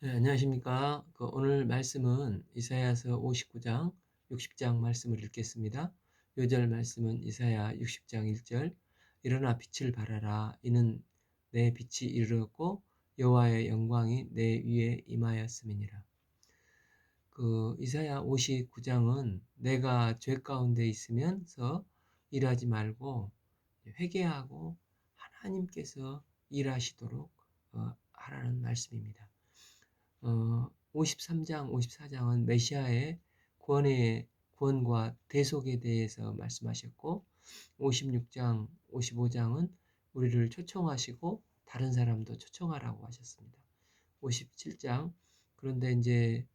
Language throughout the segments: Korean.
네, 안녕하십니까. 오늘 말씀은 이사야서 59장, 60장 말씀을 읽겠습니다. 요절 말씀은 이사야 60장 1절. 일어나 빛을 발하라. 이는 내 빛이 이르렀고 여호와의 영광이 내 위에 임하였음이니라. 이사야 59장은 내가 죄 가운데 있으면서 일하지 말고 회개하고 하나님께서 일하시도록 하라는 말씀입니다. 53장, 54장은 메시아의 구원과 대속에 대해서 말씀하셨고, 56장, 55장은 우리를 초청하시고 다른 사람도 초청하라고 하셨습니다. 57장, 그런데 이제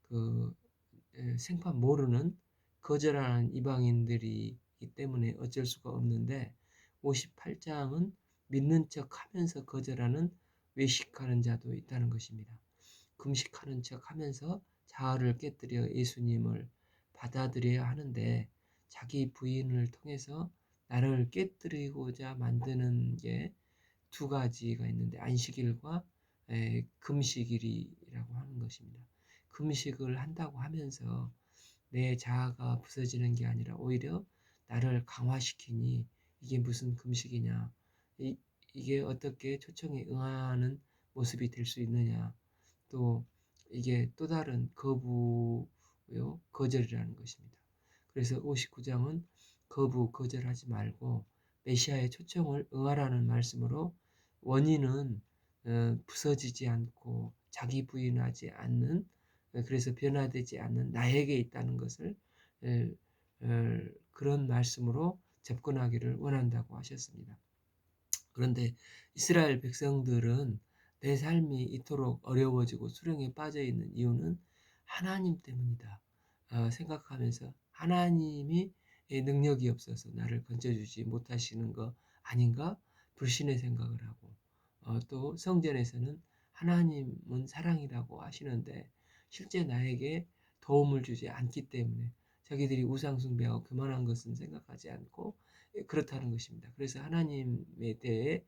그 생판 모르는 거절하는 이방인들이 있기 때문에 어쩔 수가 없는데, 58장은 믿는 척 하면서 거절하는 외식하는 자도 있다는 것입니다. 금식하는 척 하면서 자아를 깨뜨려 예수님을 받아들여야 하는데, 자기 부인을 통해서 나를 깨뜨리고자 만드는 게 두 가지가 있는데, 안식일과 금식일이라고 하는 것입니다. 금식을 한다고 하면서 내 자아가 부서지는 게 아니라 오히려 나를 강화시키니 이게 무슨 금식이냐, 이게 어떻게 초청에 응하는 모습이 될 수 있느냐, 또 이게 또 다른 거절이라는 것입니다. 그래서 59장은 거절하지 말고 메시아의 초청을 응하라는 말씀으로, 원인은 부서지지 않고 자기 부인하지 않는, 그래서 변화되지 않는 나에게 있다는 것을 그런 말씀으로 접근하기를 원한다고 하셨습니다. 그런데 이스라엘 백성들은 내 삶이 이토록 어려워지고 수렁에 빠져 있는 이유는 하나님 때문이다 생각하면서, 하나님이 능력이 없어서 나를 건져주지 못하시는 거 아닌가 불신의 생각을 하고, 또 성전에서는 하나님은 사랑이라고 하시는데 실제 나에게 도움을 주지 않기 때문에 자기들이 우상숭배하고 교만한 것은 생각하지 않고 그렇다는 것입니다. 그래서 하나님에 대해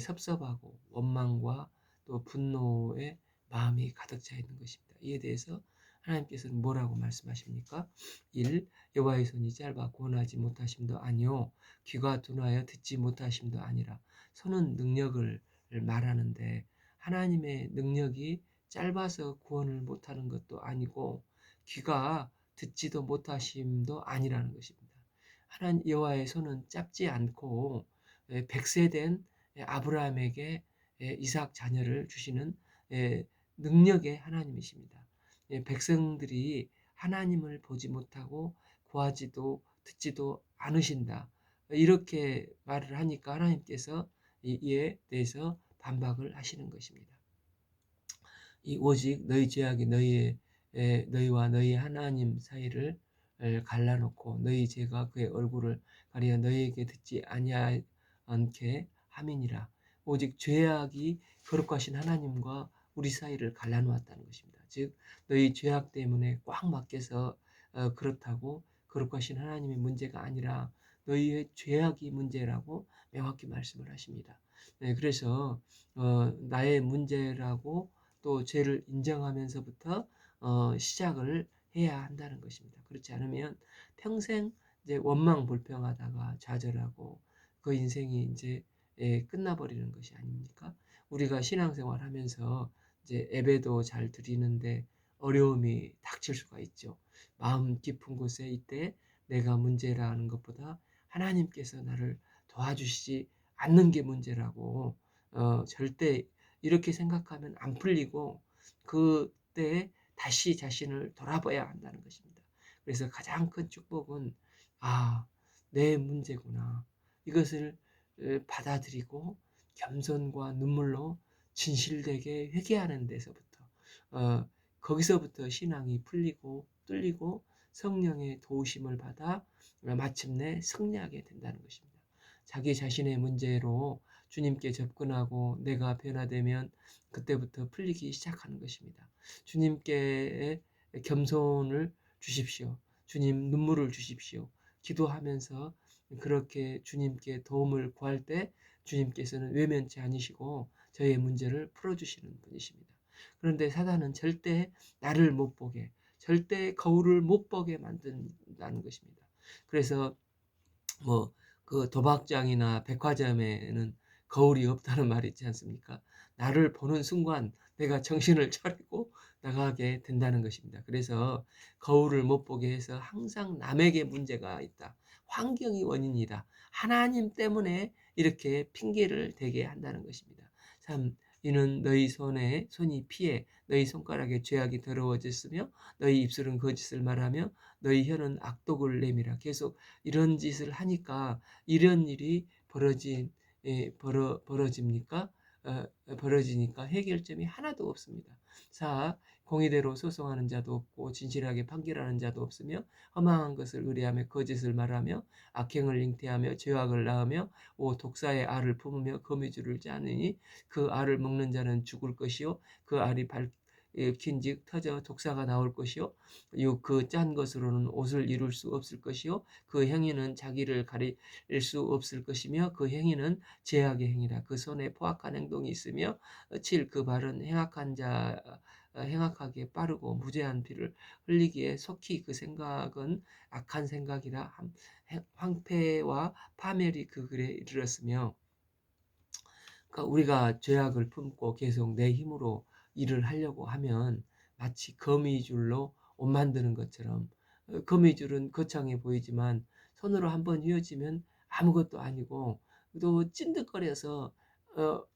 섭섭하고 원망과 또 분노의 마음이 가득 차 있는 것입니다. 이에 대해서 하나님께서는 뭐라고 말씀하십니까? 1. 여호와의 손이 짧아 구원하지 못하심도 아니요 귀가 둔하여 듣지 못하심도 아니라. 손은 능력을 말하는데, 하나님의 능력이 짧아서 구원을 못하는 것도 아니고 귀가 듣지도 못하심도 아니라는 것입니다. 하나님 여호와의 손은 짧지 않고 100세 된 아브라함에게 이삭 자녀를 주시는 능력의 하나님이십니다. 백성들이 하나님을 보지 못하고 구하지도 듣지도 않으신다, 이렇게 말을 하니까 하나님께서 이에 대해서 반박을 하시는 것입니다. 오직 너희 죄악이 너희와 너희 하나님 사이를 갈라놓고 너희 죄가 그의 얼굴을 가리어 너희에게 듣지 아니하게 함이니라. 오직 죄악이 거룩하신 하나님과 우리 사이를 갈라놓았다는 것입니다. 즉 너희 죄악 때문에 꽉 막혀서 그렇다고, 거룩하신 하나님의 문제가 아니라 너희의 죄악이 문제라고 명확히 말씀을 하십니다. 네, 그래서 나의 문제라고 또 죄를 인정하면서부터 시작을 해야 한다는 것입니다. 그렇지 않으면 평생 이제 원망불평하다가 좌절하고 그 인생이 이제 끝나버리는 것이 아닙니까? 우리가 신앙생활 하면서 이제 예배도 잘 드리는데 어려움이 닥칠 수가 있죠. 마음 깊은 곳에 이때 내가 문제라는 것보다 하나님께서 나를 도와주시지 않는 게 문제라고, 절대 이렇게 생각하면 안 풀리고 그때 다시 자신을 돌아봐야 한다는 것입니다. 그래서 가장 큰 축복은 내 문제구나, 이것을 받아들이고 겸손과 눈물로 진실되게 회개하는 데서부터, 거기서부터 신앙이 풀리고 뚫리고 성령의 도우심을 받아 마침내 승리하게 된다는 것입니다. 자기 자신의 문제로 주님께 접근하고 내가 변화되면 그때부터 풀리기 시작하는 것입니다. 주님께 겸손을 주십시오. 주님 눈물을 주십시오. 기도하면서 그렇게 주님께 도움을 구할 때 주님께서는 외면치 않으시고 저의 문제를 풀어주시는 분이십니다. 그런데 사단은 절대 나를 못 보게, 절대 거울을 못 보게 만든다는 것입니다. 그래서 뭐 그 도박장이나 백화점에는 거울이 없다는 말이 있지 않습니까? 나를 보는 순간 내가 정신을 차리고 나가게 된다는 것입니다. 그래서 거울을 못 보게 해서 항상 남에게 문제가 있다. 환경이 원인이다. 하나님 때문에 이렇게 핑계를 대게 한다는 것입니다. 참 이는 너희 손이 피해 너희 손가락에 죄악이 더러워졌으며 너희 입술은 거짓을 말하며 너희 혀는 악독을 내밀어. 계속 이런 짓을 하니까 이런 일이 벌어집니까? 벌어지니까 해결점이 하나도 없습니다. 사, 공의대로 소송하는 자도 없고 진실하게 판결하는 자도 없으며 허망한 것을 의뢰하며 거짓을 말하며 악행을 잉태하며 죄악을 낳으며 오 독사의 알을 품으며 거미줄을 짜느니 그 알을 먹는 자는 죽을 것이요 그 알이 밝힌즉 터져 독사가 나올 것이요 그 짠 것으로는 옷을 이룰 수 없을 것이요 그 행위는 자기를 가릴 수 없을 것이며 그 행위는 제약의 행위라. 그 손에 포악한 행동이 있으며 7. 그 발은 행악하게 빠르고 무죄한 피를 흘리기에 속히 그 생각은 악한 생각이라. 황폐와 파멸이 그 글에 이르렀으며. 그러니까 우리가 죄악을 품고 계속 내 힘으로 일을 하려고 하면 마치 거미줄로 옷 만드는 것처럼 거미줄은 거창해 보이지만 손으로 한번 휘어지면 아무것도 아니고 또 찐득거려서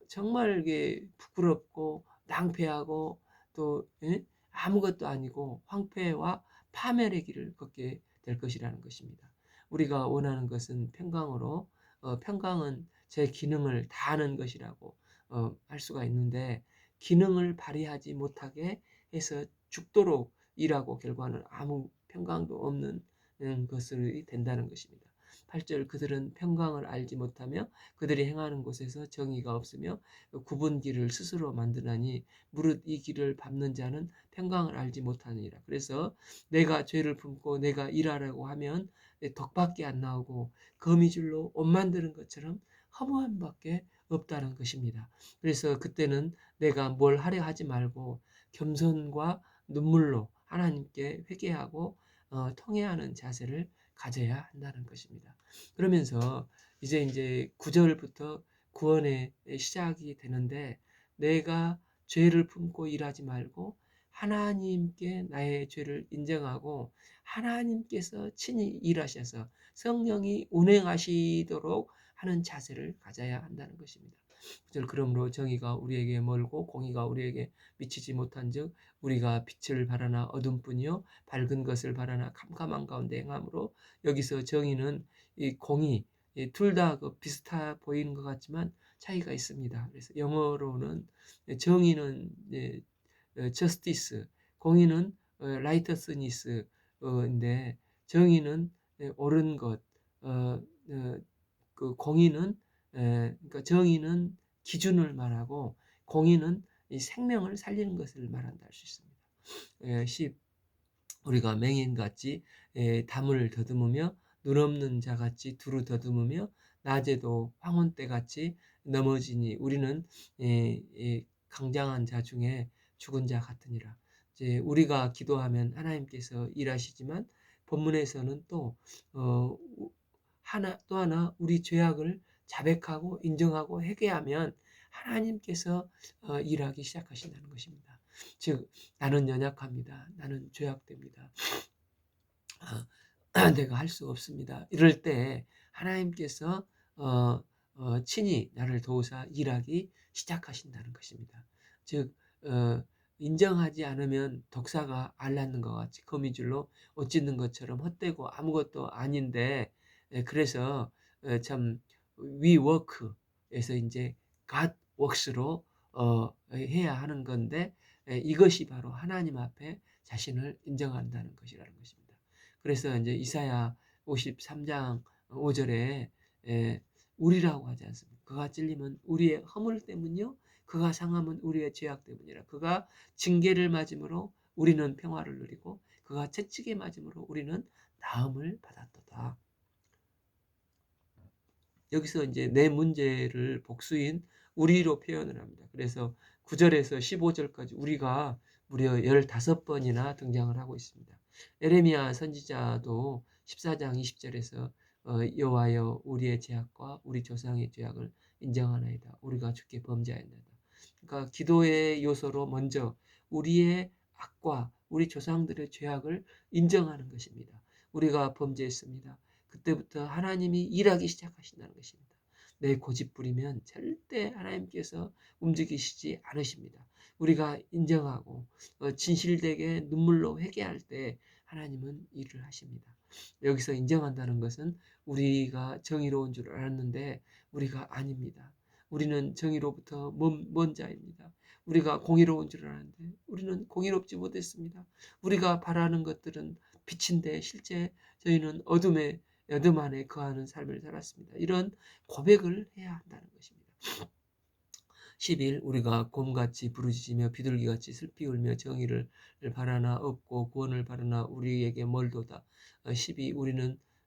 정말 이게 부끄럽고 낭패하고 또 아무것도 아니고 황폐와 파멸의 길을 걷게 될 것이라는 것입니다. 우리가 원하는 것은 평강으로 평강은 제 기능을 다하는 것이라고 할 수가 있는데 기능을 발휘하지 못하게 해서 죽도록 일하고 결과는 아무 평강도 없는 것이 된다는 것입니다. 8절 그들은 평강을 알지 못하며 그들이 행하는 곳에서 정의가 없으며 굽은 길을 스스로 만드나니 무릇 이 길을 밟는 자는 평강을 알지 못하느니라. 그래서 내가 죄를 품고 내가 일하라고 하면 덕밖에 안 나오고 거미줄로 옷 만드는 것처럼 허무함밖에 없다는 것입니다. 그래서 그때는 내가 뭘 하려 하지 말고 겸손과 눈물로 하나님께 회개하고 통회하는 자세를 가져야 한다는 것입니다. 그러면서 이제 9절부터 구원의 시작이 되는데 내가 죄를 품고 일하지 말고 하나님께 나의 죄를 인정하고 하나님께서 친히 일하셔서 성령이 운행하시도록 하는 자세를 가져야 한다는 것입니다. 9절 그러므로 정의가 우리에게 멀고 공의가 우리에게 미치지 못한즉 우리가 빛을 바라나 어둠뿐이요 밝은 것을 바라나 캄캄한 가운데 행함으로 여기서 정의는 이 공의 둘 다 비슷해 보이는 것 같지만 차이가 있습니다. 그래서 영어로는 정의는 justice, 공의는 righteousness인데 정의는 옳은 것, 그 공의는 그러니까 정의는 기준을 말하고 공의는 이 생명을 살리는 것을 말한다 할 수 있습니다. 10. 우리가 맹인같이 담을 더듬으며 눈 없는 자같이 두루 더듬으며 낮에도 황혼때같이 넘어지니 우리는 강장한 자 중에 죽은 자 같으니라. 이제 우리가 기도하면 하나님께서 일하시지만 본문에서는 또 하나 우리 죄악을 자백하고 인정하고 회개하면 하나님께서 일하기 시작하신다는 것입니다. 즉 나는 연약합니다. 나는 죄악됩니다. 내가 할 수 없습니다. 이럴 때 하나님께서 친히 나를 도우사 일하기 시작하신다는 것입니다. 즉 인정하지 않으면 독사가 알 낳는 것 같이 거미줄로 옷 찢는 것처럼 헛되고 아무것도 아닌데 그래서 참 we work에서 이제 God works로 해야 하는 건데 이것이 바로 하나님 앞에 자신을 인정한다는 것이라는 것입니다. 그래서 이제 이사야 53장 5절에 우리라고 하지 않습니까? 그가 찔림은 우리의 허물 때문이요 그가 상함은 우리의 죄악 때문이라. 그가 징계를 맞음으로 우리는 평화를 누리고 그가 채찍에 맞음으로 우리는 나음을 받았도다. 여기서 이제 내 문제를 복수인 우리로 표현을 합니다. 그래서 9절에서 15절까지 우리가 무려 15번이나 등장을 하고 있습니다. 에레미야 선지자도 14장 20절에서 여호와여 우리의 죄악과 우리 조상의 죄악을 인정하나이다. 우리가 주께 범죄하였나이다. 그러니까 기도의 요소로 먼저 우리의 악과 우리 조상들의 죄악을 인정하는 것입니다. 우리가 범죄했습니다. 그때부터 하나님이 일하기 시작하신다는 것입니다. 내 고집부리면 절대 하나님께서 움직이시지 않으십니다. 우리가 인정하고 진실되게 눈물로 회개할 때 하나님은 일을 하십니다. 여기서 인정한다는 것은 우리가 정의로운 줄 알았는데 우리가 아닙니다. 우리는 정의로부터 먼 자입니다. 우리가 공의로운 줄 알았는데 우리는 공의롭지 못했습니다. 우리가 바라는 것들은 빛인데 실제 저희는 어둠 안에 거하는 삶을 살았습니다. 이런 고백을 해야 한다는 것입니다. 10일 우리가 곰같이 부르짖으며 비둘기같이 슬피 울며 정의를 바라나 없고 구원을 바라나 우리에게 멀도다. 12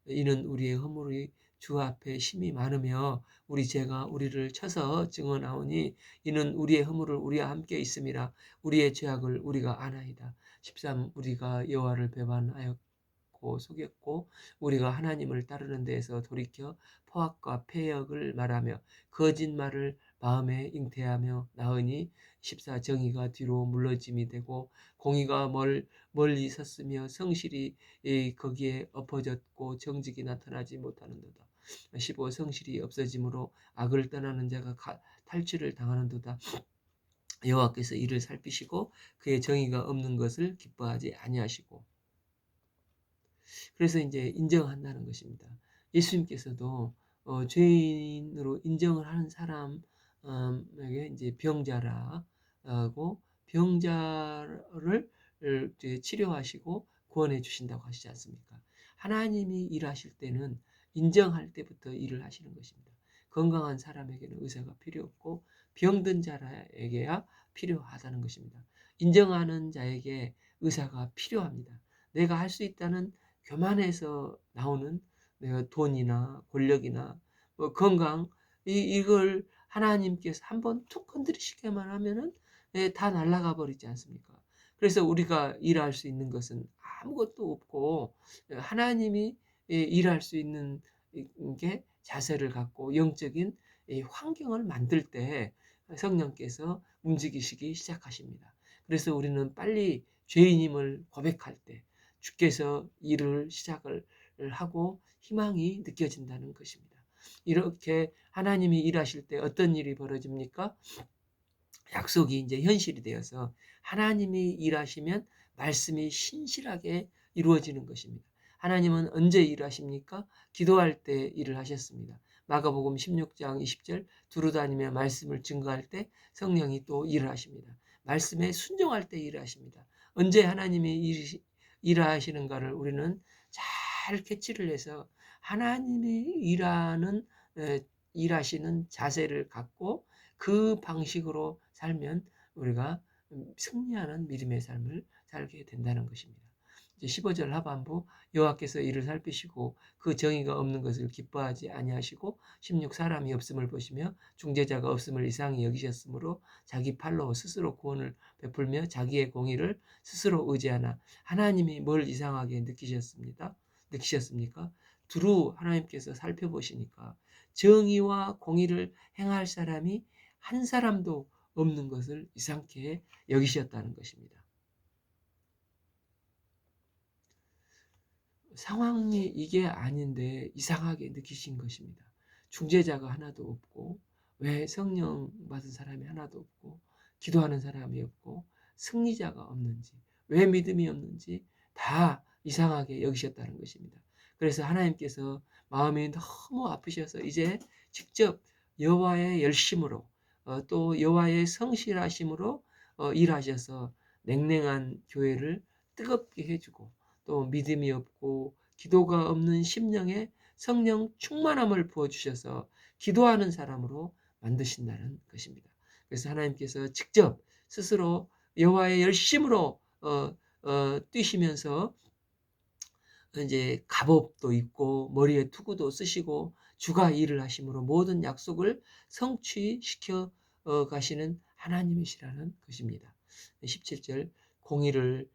이는 우리의 허물이 주 앞에 심히 많으며 우리 죄가 우리를 쳐서 증언하오니 이는 우리의 허물을 우리와 함께 있음이라 우리의 죄악을 우리가 아나이다. 13 우리가 여호와를 배반하였고 속였고 우리가 하나님을 따르는 데에서 돌이켜 포악과 패역을 말하며 거짓말을 마음에 잉태하며 나으니 14 정의가 뒤로 물러짐이 되고 공의가 멀리 섰으며 성실이 거기에 엎어졌고 정직이 나타나지 못하는도다. 15 성실이 없어짐으로 악을 떠나는 자가 탈취를 당하는도다. 여호와께서 이를 살피시고 그의 정의가 없는 것을 기뻐하지 아니하시고. 그래서 이제 인정한다는 것입니다. 예수님께서도 죄인으로 인정을 하는 사람에게 이제 병자라고 병자를 치료하시고 구원해 주신다고 하시지 않습니까? 하나님이 일하실 때는 인정할 때부터 일을 하시는 것입니다. 건강한 사람에게는 의사가 필요 없고 병든 자에게야 필요하다는 것입니다. 인정하는 자에게 의사가 필요합니다. 내가 할 수 있다는 교만에서 나오는 내가 돈이나 권력이나 건강 이걸 하나님께서 한번 툭 건드리시게만 하면은 다 날아가 버리지 않습니까? 그래서 우리가 일할 수 있는 것은 아무것도 없고 하나님이 일할 수 있는 게 자세를 갖고 영적인 환경을 만들 때 성령께서 움직이시기 시작하십니다. 그래서 우리는 빨리 죄인임을 고백할 때 주께서 일을 시작을 하고 희망이 느껴진다는 것입니다. 이렇게 하나님이 일하실 때 어떤 일이 벌어집니까? 약속이 이제 현실이 되어서 하나님이 일하시면 말씀이 신실하게 이루어지는 것입니다. 하나님은 언제 일하십니까? 기도할 때 일을 하셨습니다. 마가복음 16장 20절 두루다니며 말씀을 증거할 때 성령이 또 일을 하십니다. 말씀에 순종할 때 일을 하십니다. 언제 하나님이 일하시는가를 우리는 잘 캐치를 해서 하나님이 일하시는 자세를 갖고 그 방식으로 살면 우리가 승리하는 믿음의 삶을 살게 된다는 것입니다. 이제 15절 하반부 여호와께서 이를 살피시고 그 정의가 없는 것을 기뻐하지 아니하시고 16 사람이 없음을 보시며 중재자가 없음을 이상히 여기셨으므로 자기 팔로 스스로 구원을 베풀며 자기의 공의를 스스로 의지하나 하나님이 뭘 이상하게 느끼셨습니까? 두루 하나님께서 살펴보시니까 정의와 공의를 행할 사람이 한 사람도 없는 것을 이상케 여기셨다는 것입니다. 상황이 이게 아닌데 이상하게 느끼신 것입니다. 중재자가 하나도 없고 왜 성령 받은 사람이 하나도 없고 기도하는 사람이 없고 승리자가 없는지 왜 믿음이 없는지 다 이상하게 여기셨다는 것입니다. 그래서 하나님께서 마음이 너무 아프셔서 이제 직접 여호와의 열심으로 또 여호와의 성실하심으로 일하셔서 냉랭한 교회를 뜨겁게 해주고 또 믿음이 없고 기도가 없는 심령에 성령 충만함을 부어주셔서 기도하는 사람으로 만드신다는 것입니다. 그래서 하나님께서 직접 스스로 여호와의 열심으로 뛰시면서 이제 갑옷도 입고 머리에 투구도 쓰시고 주가 일을 하심으로 모든 약속을 성취시켜 가시는 하나님이시라는 것입니다. 17절 공의를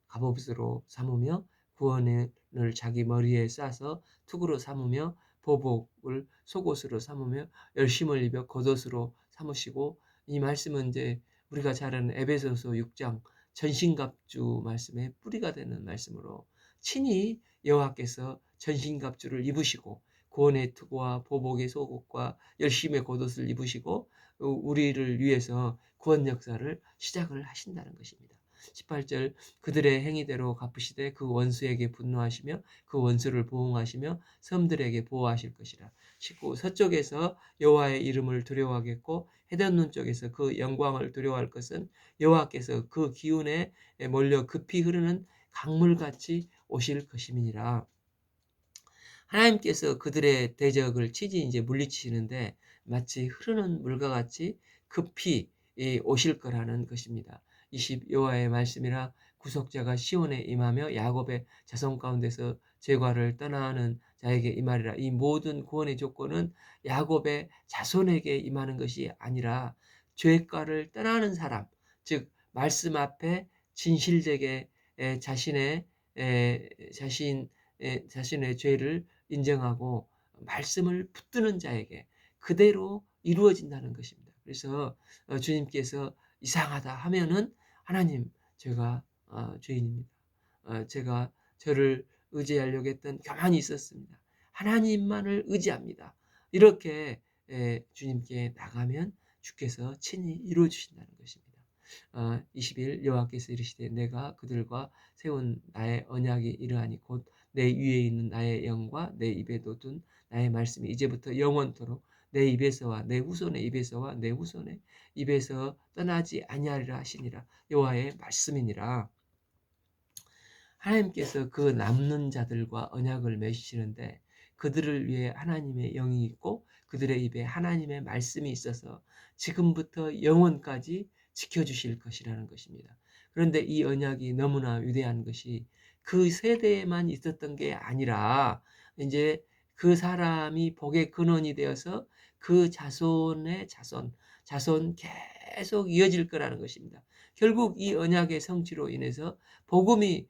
갑옷으로 삼으며 구원을 자기 머리에 싸서 투구로 삼으며 보복을 속옷으로 삼으며 열심을 입어 겉옷으로 삼으시고 이 말씀은 이제 우리가 잘 아는 에베소서 6장 전신갑주 말씀의 뿌리가 되는 말씀으로 친히 여호와께서 전신갑주를 입으시고 구원의 투구와 보복의 속옷과 열심의 겉옷을 입으시고 우리를 위해서 구원 역사를 시작을 하신다는 것입니다. 18절 그들의 행위대로 갚으시되 그 원수에게 분노하시며 그 원수를 보응하시며 섬들에게 보호하실 것이라. 19 서쪽에서 여호와의 이름을 두려워하겠고 해변 눈쪽에서 그 영광을 두려워할 것은 여호와께서 그 기운에 몰려 급히 흐르는 강물같이 오실 것임이니라. 하나님께서 그들의 대적을 치지 이제 물리치시는데 마치 흐르는 물과 같이 급히 오실 거라는 것입니다. 20 여호와의 말씀이라 구속자가 시온에 임하며 야곱의 자손 가운데서 죄과를 떠나는 자에게 임하리라. 이 모든 구원의 조건은 야곱의 자손에게 임하는 것이 아니라 죄과를 떠나는 사람, 즉 말씀 앞에 진실되게 자신의 죄를 인정하고 말씀을 붙드는 자에게 그대로 이루어진다는 것입니다. 그래서 주님께서 이상하다 하면은 하나님 제가 죄인입니다. 제가 저를 의지하려고 했던 교만이 있었습니다. 하나님만을 의지합니다. 이렇게 주님께 나가면 주께서 친히 이루어 주신다는 것입니다. 20일 여호와께서 이르시되 내가 그들과 세운 나의 언약이 이러하니 곧 내 위에 있는 나의 영과 내 입에도 둔 나의 말씀이 이제부터 영원토록 내 입에서와 내 후손의 입에서와 내 후손의 입에서 떠나지 아니하리라 하시니라. 여호와의 말씀이니라. 하나님께서 그 남는 자들과 언약을 맺으시는데 그들을 위해 하나님의 영이 있고 그들의 입에 하나님의 말씀이 있어서 지금부터 영원까지 지켜주실 것이라는 것입니다. 그런데 이 언약이 너무나 위대한 것이 그 세대에만 있었던 게 아니라 이제 그 사람이 복의 근원이 되어서 그 자손의 자손 계속 이어질 거라는 것입니다. 결국 이 언약의 성취로 인해서 복음이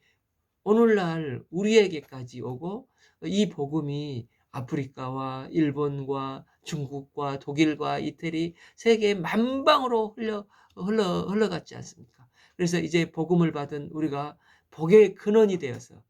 오늘날 우리에게까지 오고 이 복음이 아프리카와 일본과 중국과 독일과 이태리 세계 만방으로 흘러갔지 않습니까? 그래서 이제 복음을 받은 우리가 복의 근원이 되어서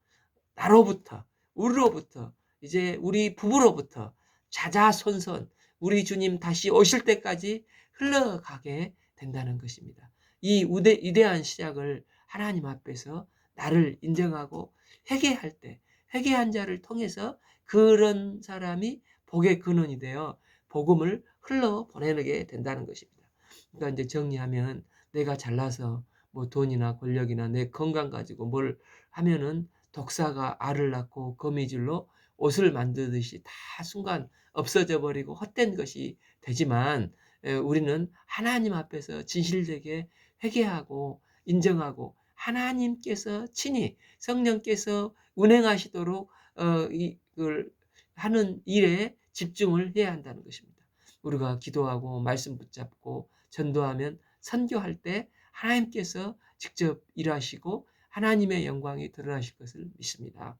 나로부터 우리로부터 이제 우리 부부로부터 자자손손 우리 주님 다시 오실 때까지 흘러가게 된다는 것입니다. 이 위대한 시작을 하나님 앞에서 나를 인정하고 회개할 때 회개한 자를 통해서 그런 사람이 복의 근원이 되어 복음을 흘러 보내게 된다는 것입니다. 그러니까 이제 정리하면 내가 잘나서 뭐 돈이나 권력이나 내 건강 가지고 뭘 하면은 독사가 알을 낳고 거미줄로 옷을 만드듯이 다 순간 없어져 버리고 헛된 것이 되지만 우리는 하나님 앞에서 진실되게 회개하고 인정하고 하나님께서 친히 성령께서 운행하시도록 이걸 하는 일에 집중을 해야 한다는 것입니다. 우리가 기도하고 말씀 붙잡고 전도하면 선교할 때 하나님께서 직접 일하시고 하나님의 영광이 드러나실 것을 믿습니다.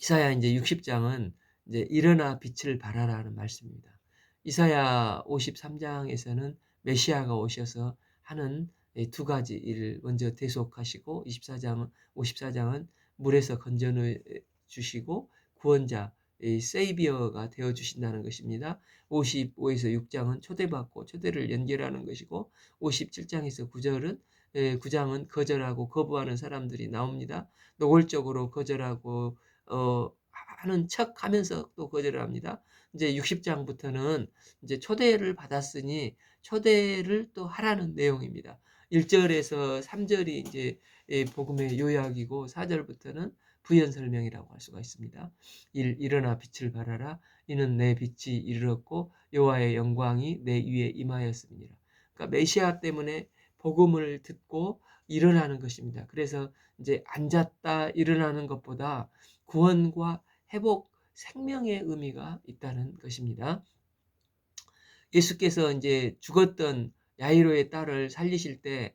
이사야 이제 60장은 이제 일어나 빛을 발하라 하는 말씀입니다. 이사야 53장에서는 메시아가 오셔서 하는 두 가지 일을 먼저 대속하시고 54장은 물에서 건져내 주시고 구원자 세이비어가 되어 주신다는 것입니다. 55에서 6장은 초대받고 초대를 연결하는 것이고 57장에서 9장은 거절하고 거부하는 사람들이 나옵니다. 노골적으로 거절하고 하는 척 하면서 또 거절을 합니다. 이제 60장부터는 이제 초대를 받았으니 초대를 또 하라는 내용입니다. 1절에서 3절이 이제 복음의 요약이고 4절부터는 부연 설명이라고 할 수가 있습니다. 일어나 빛을 발하라. 이는 내 빛이 이르렀고 여호와의 영광이 내 위에 임하였음이니라. 그러니까 메시아 때문에 복음을 듣고 일어나는 것입니다. 그래서 이제 앉았다 일어나는 것보다 구원과 회복, 생명의 의미가 있다는 것입니다. 예수께서 이제 죽었던 야이로의 딸을 살리실 때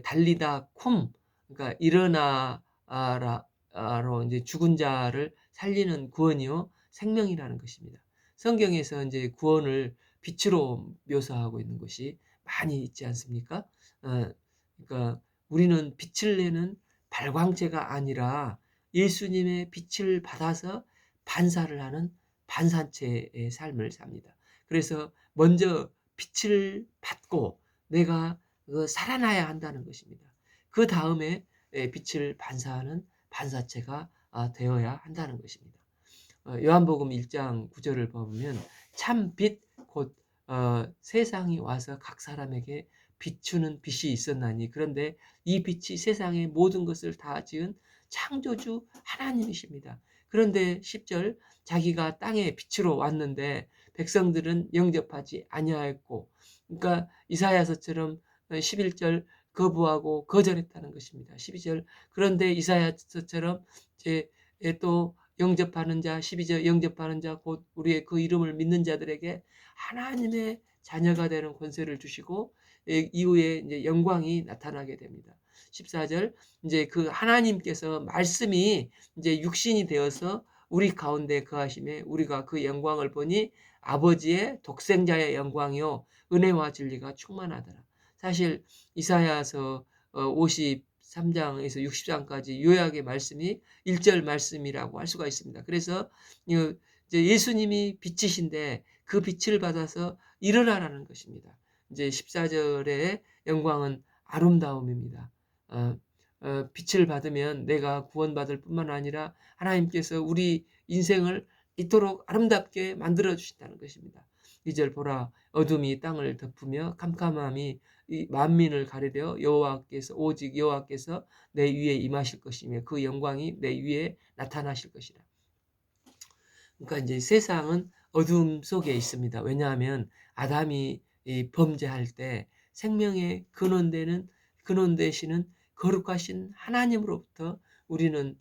달리다 쿰, 그러니까 일어나라로 이제 죽은 자를 살리는 구원이요 생명이라는 것입니다. 성경에서 이제 구원을 빛으로 묘사하고 있는 것이 많이 있지 않습니까? 그러니까 우리는 빛을 내는 발광체가 아니라 예수님의 빛을 받아서 반사를 하는 반사체의 삶을 삽니다. 그래서 먼저 빛을 받고 내가 살아나야 한다는 것입니다. 그 다음에 빛을 반사하는 반사체가 되어야 한다는 것입니다. 요한복음 1장 9절을 보면 참 빛 곧 세상이 와서 각 사람에게 비추는 빛이 있었나니 그런데 이 빛이 세상의 모든 것을 다 지은 창조주 하나님이십니다. 그런데 10절 자기가 땅에 빛으로 왔는데 백성들은 영접하지 아니하였고, 그러니까 이사야서처럼 11절 거부하고 거절했다는 것입니다. 12절 그런데 이사야서처럼 또 영접하는 자, 12절 영접하는 자, 곧 우리의 그 이름을 믿는 자들에게 하나님의 자녀가 되는 권세를 주시고 이후에 이제 영광이 나타나게 됩니다. 14절 이제 그 하나님께서 말씀이 이제 육신이 되어서 우리 가운데 거하심에 우리가 그 영광을 보니 아버지의 독생자의 영광이요 은혜와 진리가 충만하더라. 사실 이사야서 53장에서 60장까지 요약의 말씀이 1절 말씀이라고 할 수가 있습니다. 그래서 이제 예수님이 빛이신데 그 빛을 받아서 일어나라는 것입니다. 이제 14절의 영광은 아름다움입니다. 빛을 받으면 내가 구원받을 뿐만 아니라 하나님께서 우리 인생을 이토록 아름답게 만들어 주신다는 것입니다. 2절 보라 어둠이 땅을 덮으며 캄캄함이 이 만민을 가리려 여호와께서 오직 여호와께서 내 위에 임하실 것이며 그 영광이 내 위에 나타나실 것이라. 그러니까 이제 세상은 어둠 속에 있습니다. 왜냐하면 아담이 범죄할 때 생명의 근원 되시는 거룩하신 하나님으로부터 우리는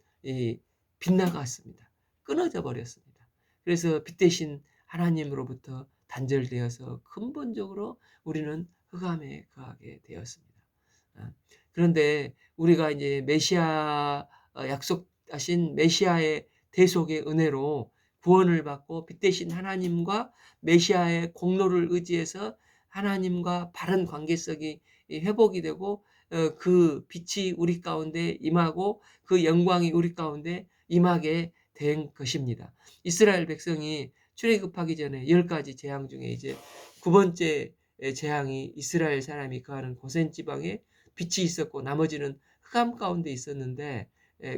빗나갔습니다. 끊어져 버렸습니다. 그래서 빛 대신 하나님으로부터 단절되어서 근본적으로 우리는 흑암에 거하게 되었습니다. 그런데 우리가 이제 메시아 약속하신 메시아의 대속의 은혜로 구원을 받고 빛 대신 하나님과 메시아의 공로를 의지해서 하나님과 바른 관계성이 회복이 되고 그 빛이 우리 가운데 임하고 그 영광이 우리 가운데 임하게 된 것입니다. 이스라엘 백성이 출애굽하기 전에 10가지 재앙 중에 이제 9번째 재앙이 이스라엘 사람이 거하는 고센 지방에 빛이 있었고 나머지는 흑암 가운데 있었는데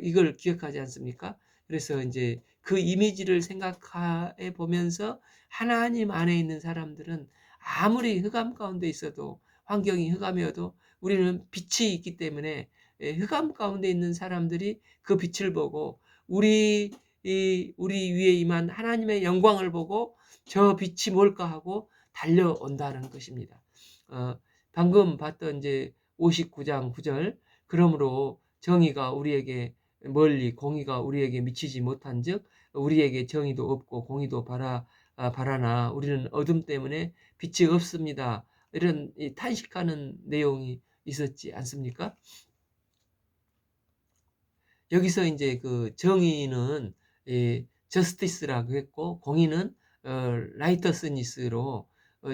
이걸 기억하지 않습니까? 그래서 이제 그 이미지를 생각해 보면서 하나님 안에 있는 사람들은 아무리 흑암 가운데 있어도 환경이 흑암이어도 우리는 빛이 있기 때문에 흑암 가운데 있는 사람들이 그 빛을 보고 우리 위에 임한 하나님의 영광을 보고 저 빛이 뭘까 하고 달려온다는 것입니다. 방금 봤던 이제 59장 9절 그러므로 정의가 우리에게 멀리 공의가 우리에게 미치지 못한즉 우리에게 정의도 없고 공의도 바라나 우리는 어둠 때문에 빛이 없습니다. 이런 탄식하는 내용이 있었지 않습니까? 여기서 이제 그 정의는 저스티스라고 했고 공의는 라이터스니스로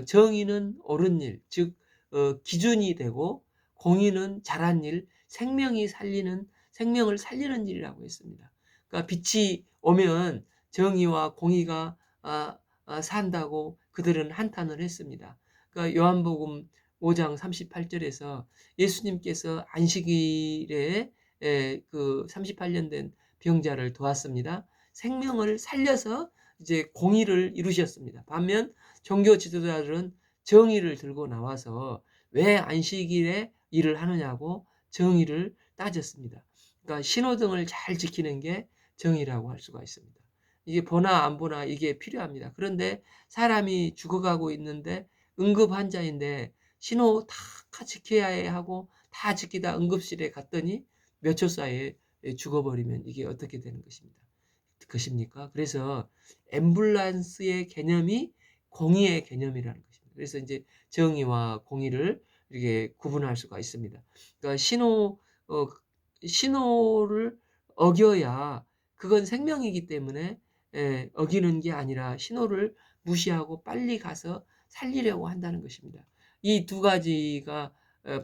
정의는 옳은 일, 즉 기준이 되고 공의는 잘한 일, 생명을 살리는 일이라고 했습니다. 그러니까 빛이 오면 정의와 공의가 산다고 그들은 한탄을 했습니다. 그러니까 요한복음 5장 38절에서 예수님께서 안식일에 그 38년 된 병자를 도왔습니다. 생명을 살려서 이제 공의를 이루셨습니다. 반면 종교 지도자들은 정의를 들고 나와서 왜 안식일에 일을 하느냐고 정의를 따졌습니다. 그러니까 신호등을 잘 지키는 게 정의라고 할 수가 있습니다. 이게 보나 안 보나 이게 필요합니다. 그런데 사람이 죽어가고 있는데 응급 환자인데 신호 다 지켜야 하고 다 지키다 응급실에 갔더니 몇 초 사이에 죽어버리면 이게 어떻게 되는 것입니까? 그래서 앰뷸런스의 개념이 공의의 개념이라는 것입니다. 그래서 이제 정의와 공의를 이렇게 구분할 수가 있습니다. 그러니까 어 신호를 어겨야 그건 생명이기 때문에 어기는 게 아니라 신호를 무시하고 빨리 가서 살리려고 한다는 것입니다. 이 두 가지가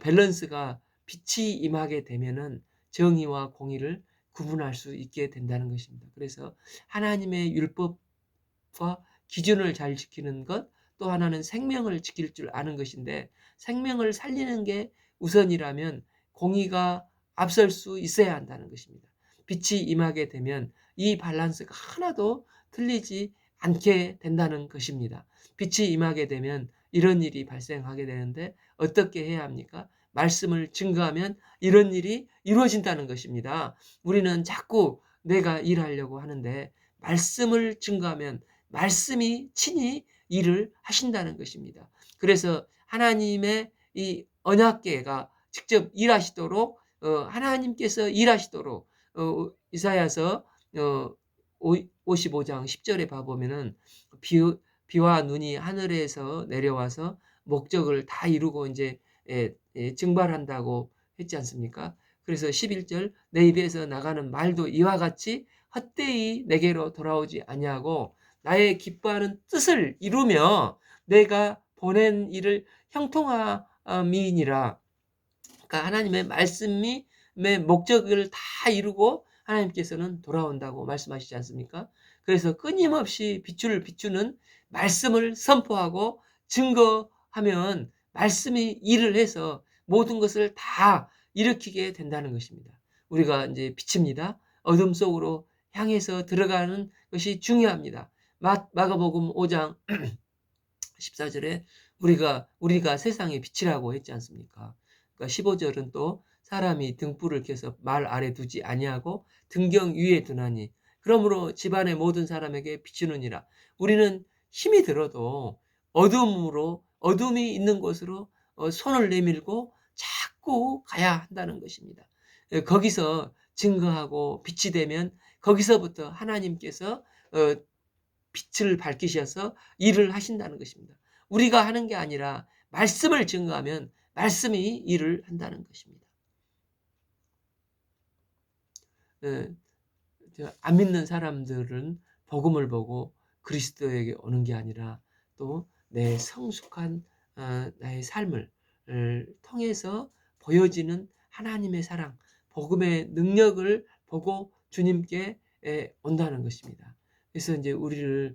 밸런스가 빛이 임하게 되면은 정의와 공의를 구분할 수 있게 된다는 것입니다. 그래서 하나님의 율법과 기준을 잘 지키는 것, 또 하나는 생명을 지킬 줄 아는 것인데, 생명을 살리는 게 우선이라면 공의가 앞설 수 있어야 한다는 것입니다. 빛이 임하게 되면 이 밸런스가 하나도 틀리지 않게 된다는 것입니다. 빛이 임하게 되면 이런 일이 발생하게 되는데 어떻게 해야 합니까? 말씀을 증거하면 이런 일이 이루어진다는 것입니다. 우리는 자꾸 내가 일하려고 하는데 말씀을 증거하면 말씀이 친히 일을 하신다는 것입니다. 그래서 하나님의 이 언약궤가 직접 일하시도록 하나님께서 일하시도록 이사야서 55장 10절에 봐보면은 비와 눈이 하늘에서 내려와서 목적을 다 이루고 이제 증발한다고 했지 않습니까? 그래서 11절 내 입에서 나가는 말도 이와 같이 헛되이 내게로 돌아오지 아니하고 나의 기뻐하는 뜻을 이루며 내가 보낸 일을 형통함이니라. 그러니까 하나님의 말씀이 목적을 다 이루고 하나님께서는 돌아온다고 말씀하시지 않습니까? 그래서 끊임없이 빛을 비추는 말씀을 선포하고 증거하면 말씀이 일을 해서 모든 것을 다 일으키게 된다는 것입니다. 우리가 이제 빛입니다. 어둠 속으로 향해서 들어가는 것이 중요합니다. 마가복음 5장 14절에 우리가 세상의 빛이라고 했지 않습니까? 그러니까 15절은 또 사람이 등불을 켜서 말 아래 두지 아니하고 등경 위에 두나니 그러므로 집안의 모든 사람에게 비추느니라. 우리는 힘이 들어도 어둠이 있는 곳으로 손을 내밀고 자꾸 가야 한다는 것입니다. 거기서 증거하고 빛이 되면 거기서부터 하나님께서 빛을 밝히셔서 일을 하신다는 것입니다. 우리가 하는 게 아니라 말씀을 증거하면 말씀이 일을 한다는 것입니다. 안 믿는 사람들은 복음을 보고 그리스도에게 오는 게 아니라 또 내 성숙한 나의 삶을 통해서 보여지는 하나님의 사랑, 복음의 능력을 보고 주님께 온다는 것입니다. 그래서 이제 우리를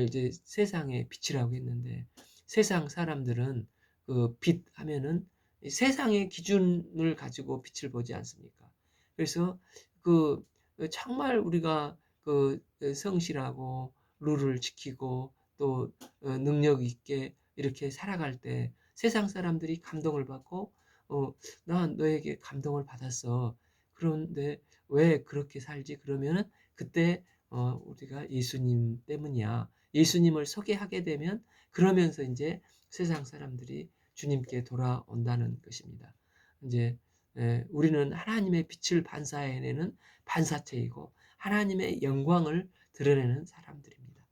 이제 세상의 빛이라고 했는데 세상 사람들은 그 빛 하면은 세상의 기준을 가지고 빛을 보지 않습니까? 그래서 그 정말 우리가 그 성실하고 룰을 지키고 또 능력 있게 이렇게 살아갈 때 세상 사람들이 감동을 받고 나 너에게 감동을 받았어. 그런데 왜 그렇게 살지? 그러면은 그때 우리가 예수님 때문이야. 예수님을 소개하게 되면 그러면서 이제 세상 사람들이 주님께 돌아온다는 것입니다. 이제 우리는 하나님의 빛을 반사해내는 반사체이고 하나님의 영광을 드러내는 사람들입니다.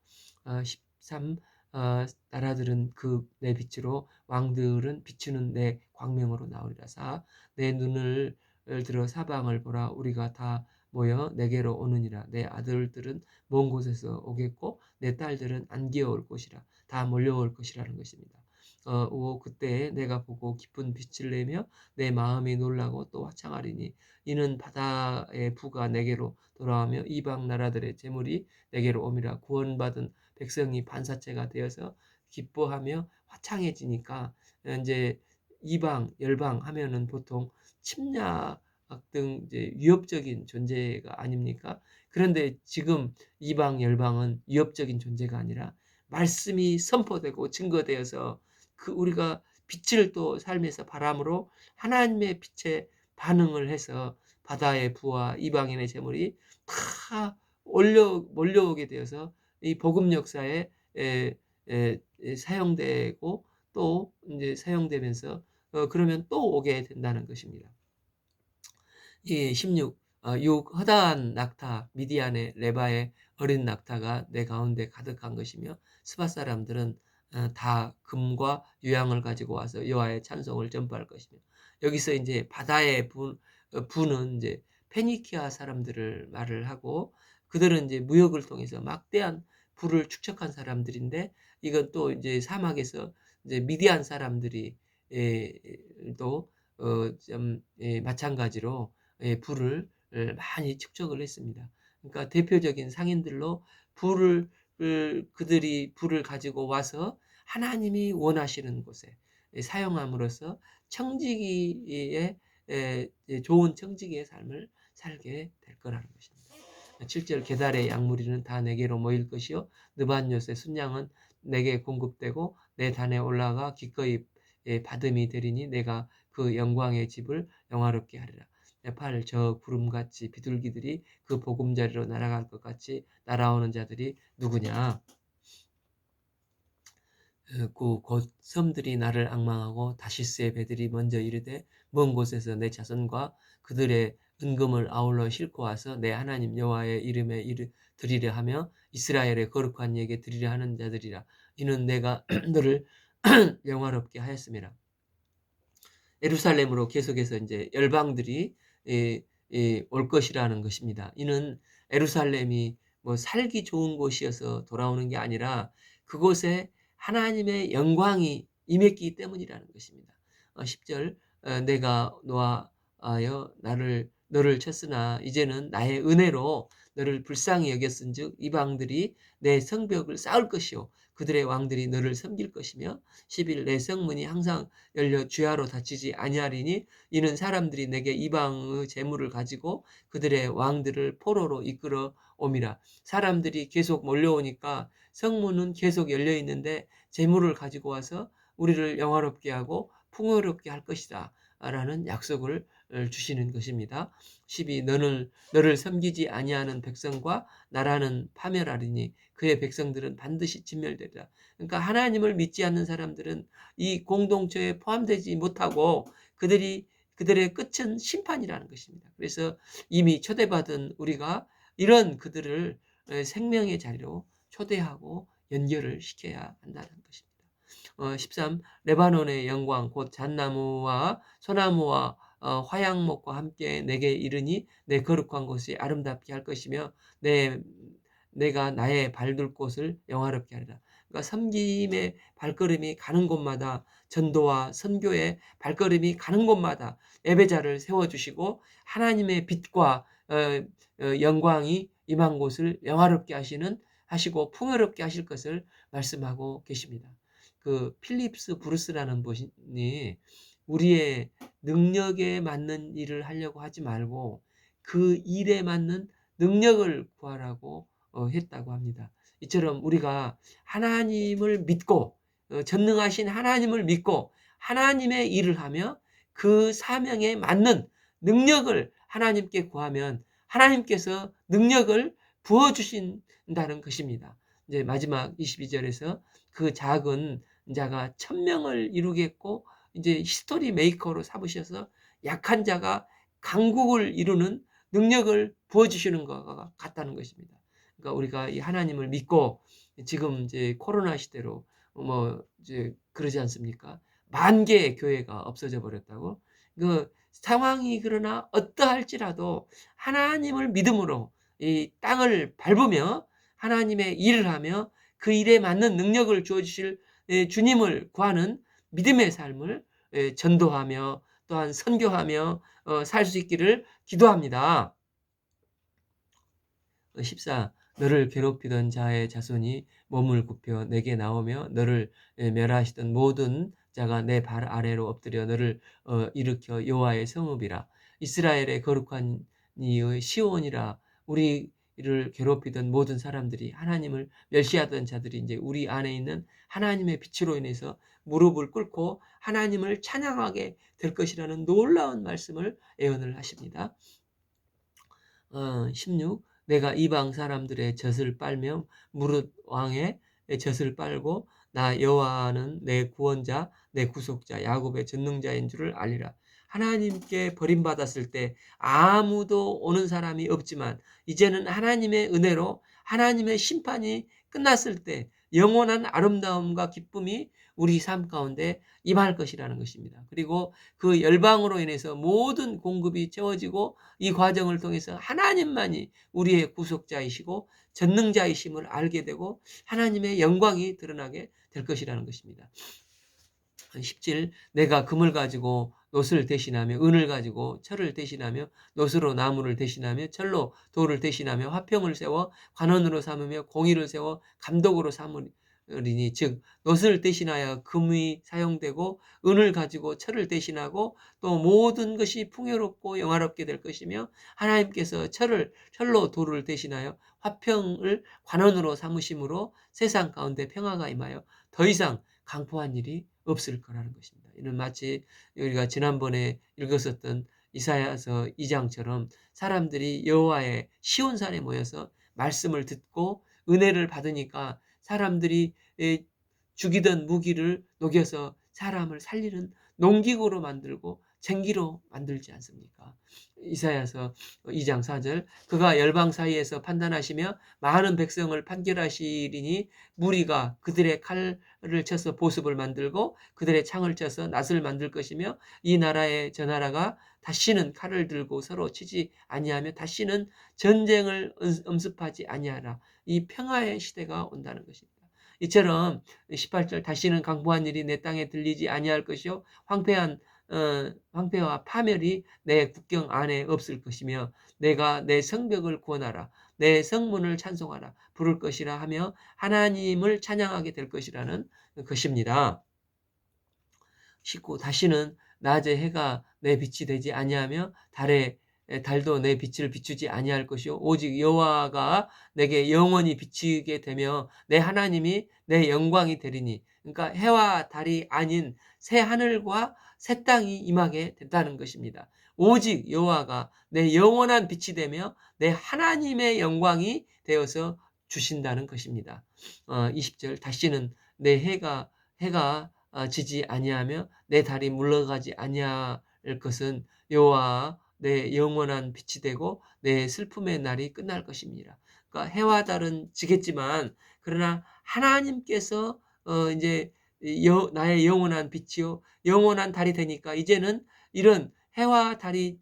13 나라들은 그 내 빛으로 왕들은 비추는 내 광명으로 나오리라. 내 눈을 들어 사방을 보라. 우리가 다 모여 내게로 오느니라. 내 아들들은 먼 곳에서 오겠고 내 딸들은 안기어올 것이라. 다 몰려올 것이라는 것입니다. 그때 내가 보고 깊은 빛을 내며 내 마음이 놀라고 또 화창하리니 이는 바다의 부가 내게로 돌아오며 이방 나라들의 재물이 내게로 옴이라. 구원받은 백성이 반사체가 되어서 기뻐하며 화창해지니까 이제 이방 열방 하면은 보통 침략 등 이제 위협적인 존재가 아닙니까? 그런데 지금 이방 열방은 위협적인 존재가 아니라 말씀이 선포되고 증거되어서 그 우리가 빛을 또 삶에서 바람으로 하나님의 빛에 반응을 해서 바다의 부와 이방인의 재물이 다 몰려오게 되어서 이 복음 역사에 사용되고 또 이제 사용되면서 그러면 또 오게 된다는 것입니다. 이 16, 6 허다한 낙타 미디안의 레바의 어린 낙타가 내 가운데 가득한 것이며 스바 사람들은 다 금과 유향을 가지고 와서 여호와의 찬송을 전파할 것이며. 여기서 이제 바다의 부는 이제 페니키아 사람들을 말을 하고, 그들은 이제 무역을 통해서 막대한 부를 축적한 사람들인데, 이건 또 이제 사막에서 이제 미디안 사람들이 또 좀 마찬가지로 부를 많이 축적을 했습니다. 그러니까 대표적인 상인들로 부를 그들이 부를 가지고 와서 하나님이 원하시는 곳에 사용함으로써 청지기의 좋은 청지기의 삶을 살게 될 거라는 것입니다. 7절 게달의 양무리는 다 내게로 모일 것이요 느반요새 순양은 내게 공급되고 내 단에 올라가 기꺼이 받음이 되리니 내가 그 영광의 집을 영화롭게 하리라. 8. 저 구름같이 비둘기들이 그 보금자리로 날아갈 것 같이 날아오는 자들이 누구냐? 곧 섬들이 나를 앙망하고 다시스의 배들이 먼저 이르되 먼 곳에서 내 자손과 그들의 은금을 아울러 싣고 와서 내 하나님 여호와의 이름에 드리려 하며 이스라엘의 거룩한 이에게 드리려 하는 자들이라. 이는 내가 너를 영화롭게 하였음이라. 예루살렘으로 계속해서 이제 열방들이 올 것이라는 것입니다. 이는 예루살렘이 뭐 살기 좋은 곳이어서 돌아오는 게 아니라 그곳에 하나님의 영광이 임했기 때문이라는 것입니다. 10절 내가 노하여 너를 쳤으나 이제는 나의 은혜로 너를 불쌍히 여겼은즉 이방들이 내 성벽을 쌓을 것이요 그들의 왕들이 너를 섬길 것이며 11 내 성문이 항상 열려 주야로 닫히지 아니하리니 이는 사람들이 내게 이방의 재물을 가지고 그들의 왕들을 포로로 이끌어 옴이라. 사람들이 계속 몰려오니까 성문은 계속 열려 있는데 재물을 가지고 와서 우리를 영화롭게 하고 풍요롭게 할 것이다 라는 약속을 주시는 것입니다. 12 너를 섬기지 아니하는 백성과 나라는 파멸하리니 그의 백성들은 반드시 진멸되리라. 그러니까 하나님을 믿지 않는 사람들은 이 공동체에 포함되지 못하고 그들의 끝은 심판이라는 것입니다. 그래서 이미 초대받은 우리가 이런 그들을 생명의 자리로 초대하고 연결을 시켜야 한다는 것입니다. 13 레바논의 영광 곧 잣나무와 소나무와 화양목과 함께 내게 이르니 내 거룩한 곳이 아름답게 할 것이며 내가 나의 발둘 곳을 영화롭게 하리라. 그러니까 섬김의 발걸음이 가는 곳마다 전도와 선교의 발걸음이 가는 곳마다 예배자를 세워주시고 하나님의 빛과 영광이 임한 곳을 영화롭게 하시고 풍요롭게 하실 것을 말씀하고 계십니다. 그 필립스 브루스라는 분이 우리의 능력에 맞는 일을 하려고 하지 말고 그 일에 맞는 능력을 구하라고 했다고 합니다. 이처럼 우리가 하나님을 믿고 전능하신 하나님을 믿고 하나님의 일을 하며 그 사명에 맞는 능력을 하나님께 구하면 하나님께서 능력을 부어주신다는 것입니다. 이제 마지막 22절에서 그 작은 자가 1000명을 이루겠고 이제 히스토리 메이커로 삼으셔서 약한 자가 강국을 이루는 능력을 부어주시는 것과 같다는 것입니다. 그러니까 우리가 이 하나님을 믿고 지금 이제 코로나 시대로 뭐 이제 그러지 않습니까? 10,000개의 교회가 없어져 버렸다고. 그 상황이 그러나 어떠할지라도 하나님을 믿음으로 이 땅을 밟으며 하나님의 일을 하며 그 일에 맞는 능력을 주어 주실 주님을 구하는 믿음의 삶을 전도하며 또한 선교하며 살 수 있기를 기도합니다. 14 너를 괴롭히던 자의 자손이 몸을 굽혀 내게 나오며 너를 멸하시던 모든 자가 내 발 아래로 엎드려 너를 일으켜 여호와의 성읍이라. 이스라엘의 거룩한 이의 시온이라. 우리를 괴롭히던 모든 사람들이 하나님을 멸시하던 자들이 이제 우리 안에 있는 하나님의 빛으로 인해서 무릎을 꿇고 하나님을 찬양하게 될 것이라는 놀라운 말씀을 예언을 하십니다. 16 내가 이방 사람들의 젖을 빨며 무릇 왕의 젖을 빨고 나 여호와는 내 구원자 내 구속자 야곱의 전능자인 줄을 알리라. 하나님께 버림받았을 때 아무도 오는 사람이 없지만 이제는 하나님의 은혜로 하나님의 심판이 끝났을 때 영원한 아름다움과 기쁨이 우리 삶 가운데 임할 것이라는 것입니다. 그리고 그 열방으로 인해서 모든 공급이 채워지고 이 과정을 통해서 하나님만이 우리의 구속자이시고 전능자이심을 알게 되고 하나님의 영광이 드러나게 될 것이라는 것입니다. 17. 내가 금을 가지고 놋을 대신하며 은을 가지고 철을 대신하며 놋으로 나무를 대신하며 철로 돌을 대신하며 화평을 세워 관원으로 삼으며 공의를 세워 감독으로 삼으리니 즉 놋을 대신하여 금이 사용되고 은을 가지고 철을 대신하고 또 모든 것이 풍요롭고 영화롭게 될 것이며 하나님께서 철로 돌을 대신하여 화평을 관원으로 삼으심으로 세상 가운데 평화가 임하여 더 이상 강포한 일이 없을 거라는 것입니다. 이는 마치 우리가 지난번에 읽었었던 이사야서 2장처럼 사람들이 여호와의 시온산에 모여서 말씀을 듣고 은혜를 받으니까 사람들이 죽이던 무기를 녹여서 사람을 살리는 농기구로 만들고 쟁기로 만들지 않습니까? 이사야서 2장 4절 그가 열방 사이에서 판단하시며 많은 백성을 판결하시리니 무리가 그들의 칼을 쳐서 보습을 만들고 그들의 창을 쳐서 낫을 만들 것이며 이 나라의 저 나라가 다시는 칼을 들고 서로 치지 아니하며 다시는 전쟁을 엄습하지 아니하라. 이 평화의 시대가 온다는 것입니다. 이처럼 18절 다시는 강포한 일이 내 땅에 들리지 아니할 것이요 황폐와 파멸이 내 국경 안에 없을 것이며 내가 내 성벽을 구원하라 내 성문을 찬송하라 부를 것이라 하며 하나님을 찬양하게 될 것이라는 것입니다. 19 다시는 낮에 해가 내 빛이 되지 아니하며 달도 내 빛을 비추지 아니할 것이요 오직 여호와가 내게 영원히 비치게 되며 내 하나님이 내 영광이 되리니 그러니까 해와 달이 아닌 새 하늘과 새 땅이 임하게 된다는 것입니다. 오직 여호와가 내 영원한 빛이 되며 내 하나님의 영광이 되어서 주신다는 것입니다. 20절 다시는 내 해가 지지 아니하며 내 달이 물러가지 아니할 것은 여호와 내 영원한 빛이 되고 내 슬픔의 날이 끝날 것입니다. 그러니까 해와 달은 지겠지만 그러나 하나님께서 이제 나의 영원한 빛이요 영원한 달이 되니까 이제는 이런 해와 달이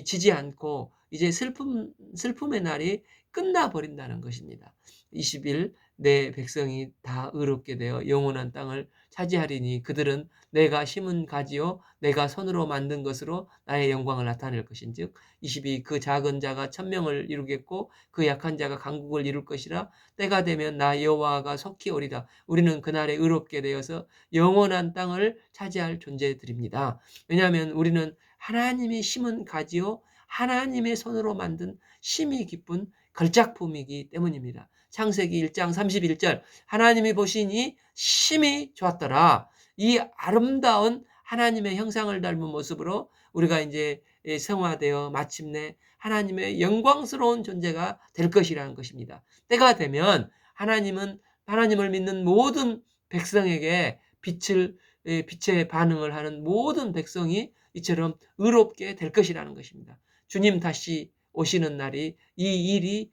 지지 않고 이제 슬픔의 날이 끝나버린다는 것입니다. 20일 내 백성이 다 의롭게 되어 영원한 땅을 차지하리니 그들은 내가 심은 가지요 내가 손으로 만든 것으로 나의 영광을 나타낼 것인즉 22 그 작은 자가 천명을 이루겠고 그 약한 자가 강국을 이룰 것이라 때가 되면 나 여호와가 속히 오리다 우리는 그날에 의롭게 되어서 영원한 땅을 차지할 존재들입니다. 왜냐하면 우리는 하나님이 심은 가지요 하나님의 손으로 만든 심히 기쁜 걸작품이기 때문입니다. 창세기 1장 31절 하나님이 보시니 심히 좋았더라. 이 아름다운 하나님의 형상을 닮은 모습으로 우리가 이제 성화되어 마침내 하나님의 영광스러운 존재가 될 것이라는 것입니다. 때가 되면 하나님을 믿는 모든 백성에게 빛에 반응을 하는 모든 백성이 이처럼 의롭게 될 것이라는 것입니다. 주님 다시 오시는 날에 이 일이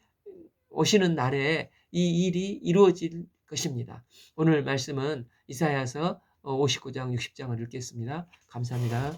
이루어질 것입니다. 오늘 말씀은 이사야서 59장 60장을 읽겠습니다. 감사합니다.